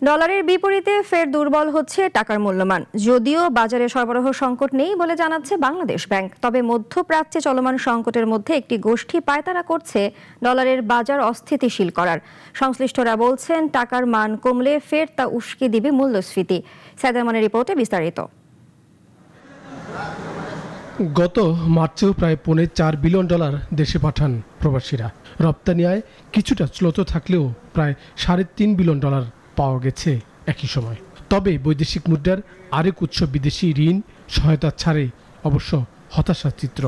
ডলারের বিপরীতে ফের দুর্বল হচ্ছে টাকার মূল্যমান। যদিও বাজারে সরবরাহ সংকট নেই বলে জানাচ্ছে বাংলাদেশ ব্যাংক, তবে মধ্যপ্রাচ্যে চলমান সংকটের মধ্যে একটি গোষ্ঠী পায়তারা করছে ডলারের বাজার অস্থিতিশীল করার। সংশ্লিষ্টরা বলছেন টাকার মান কমলে ফের তা উস্কে দিবে মূল্যস্ফীতি। সাইদামানের রিপোর্টে বিস্তারিত। গত মার্চেও প্রায় $4 বিলিয়ন দেশে পাঠান প্রবাসীরা। রপ্তানি আয় কিছুটা শ্লথ থাকলেও প্রায় $3.5 বিলিয়ন পাওয়া গেছে একই সময়। তবে বৈদেশিক মুদ্রার আরেক উৎস বিদেশি ঋণ সহায়তা ছাড়ে অবশ্য হতাশার চিত্র।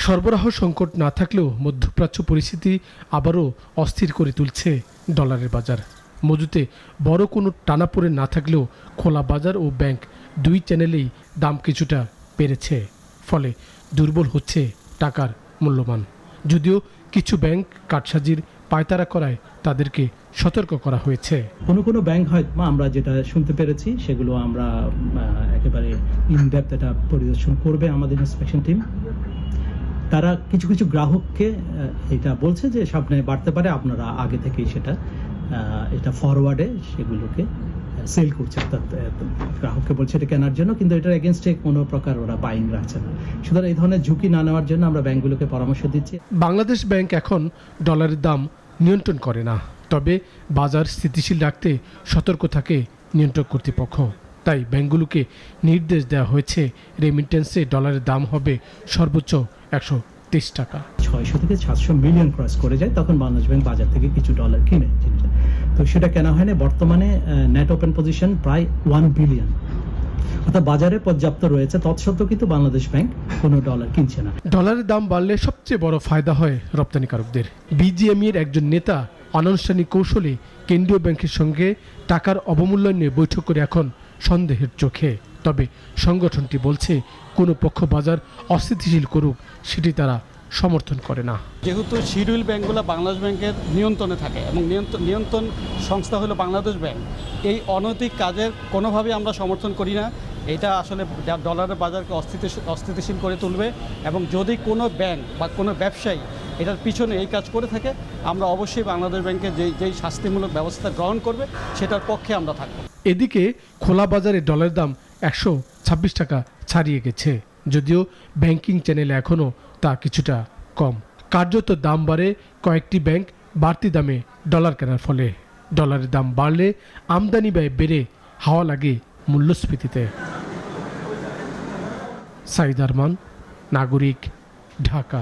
সরবরাহ সংকট না থাকলেও মধ্যপ্রাচ্য পরিস্থিতি আবারও অস্থির করে তুলছে ডলারের বাজার। মজুতে বড় কোনো টানাপোড়েন না থাকলেও খোলা বাজার ও ব্যাংক দুই চ্যানেলেই দাম কিছুটা বেড়েছে, ফলে দুর্বল হচ্ছে টাকার মূল্যমান। যদিও কিছু ব্যাংক কারসাজির পায়তারা করায় তাদেরকে সতর্ক করা হয়েছে। কোনো ব্যাংক হয়তো আমরা যেটা শুনতে পেরেছি সেগুলো আমরা একেবারে ইনডেপথ এটা পরিদর্শন করবে আমাদের ইন্সপেকশন টিম। তারা কিছু গ্রাহককে এটা বলছে যে সামনে বাড়তে পারে, আপনারা আগে থেকেই সেটা এটা ফরওয়ার্ডে সেগুলোকে সেল করছে, অর্থাৎ গ্রাহককে বলছে এটা কেনার জন্য, কিন্তু এটার এগেনস্টে কোনো প্রকার ওরা বাইং রাখছে না। সুতরাং এই ধরনের ঝুঁকি না নেওয়ার জন্য আমরা ব্যাংকগুলোকে পরামর্শ দিচ্ছি। বাংলাদেশ ব্যাংক এখন ডলারের দাম নিয়ন্ত্রণ করে না, তবে বাজার স্থিতিশীল রাখতে সতর্ক থাকে নিয়ন্ত্রক কর্তৃপক্ষ। তাই ব্যাংকগুলোকে নির্দেশ দেওয়া হয়েছে রেমিটেন্সে ডলারের দাম হবে সর্বোচ্চ 123 টাকা। 600 থেকে 700 মিলিয়ন ক্রস করে যায়, তখন বাংলাদেশ ব্যাংক বাজার থেকে কিছু ডলার কিনে। তো সেটা কেনা হয় না। বর্তমানে নেট ওপেন পজিশন প্রায় 1 বিলিয়ন, অর্থাৎ বাজারে পর্যাপ্ত রয়েছে। তৎসত্ত্বেও কিন্তু বাংলাদেশ ব্যাংক কোনো ডলার কিনছে না। ডলারের দাম বাড়লে সবচেয়ে বড় ফায়দা হয় রপ্তানিকারকদের। বিজিএমইএর একজন নেতা অনানুষ্ঠানিক কৌশলে কেন্দ্রীয় ব্যাংকের সঙ্গে টাকার অবমূল্যায়ন নিয়ে বৈঠক করে এখন সন্দেহের চোখে। তবে সংগঠনটি বলছে কোনো পক্ষ বাজার অস্থিতিশীল করুক সেটি তারা সমর্থন করে না। যেহেতু শিডিউল ব্যাংকগুলো বাংলাদেশ ব্যাংকের নিয়ন্ত্রণে থাকে এবং নিয়ন্ত্রণ সংস্থা হলো বাংলাদেশ ব্যাংক, এই অনৈতিক কাজের কোনোভাবেই আমরা সমর্থন করি না। এটা আসলে ডলারের বাজারকে অস্থিতিশীল করে তুলবে এবং যদি কোনো ব্যাংক বা কোনো ব্যবসায়ী এটার পিছনে এই কাজ করে থাকে, আমরা অবশ্যই বাংলাদেশ ব্যাংকের যেই শাস্তিমূলক ব্যবস্থা গ্রহণ করবে সেটার পক্ষে আমরা থাকব। এদিকে খোলা বাজারে ডলারের দাম 126 টাকা ছাড়িয়ে গেছে, যদিও ব্যাংকিং চ্যানেলে এখনও তা কিছুটা কম। কার্যত দাম বাড়ে কয়েকটি ব্যাংক বাড়তি দামে ডলার কেনার ফলে। ডলারের দাম বাড়লে আমদানি ব্যয় বেড়ে হাওয়া লাগে মূল্যস্ফীতিতে। সাইদ আরমান, নাগরিক, ঢাকা।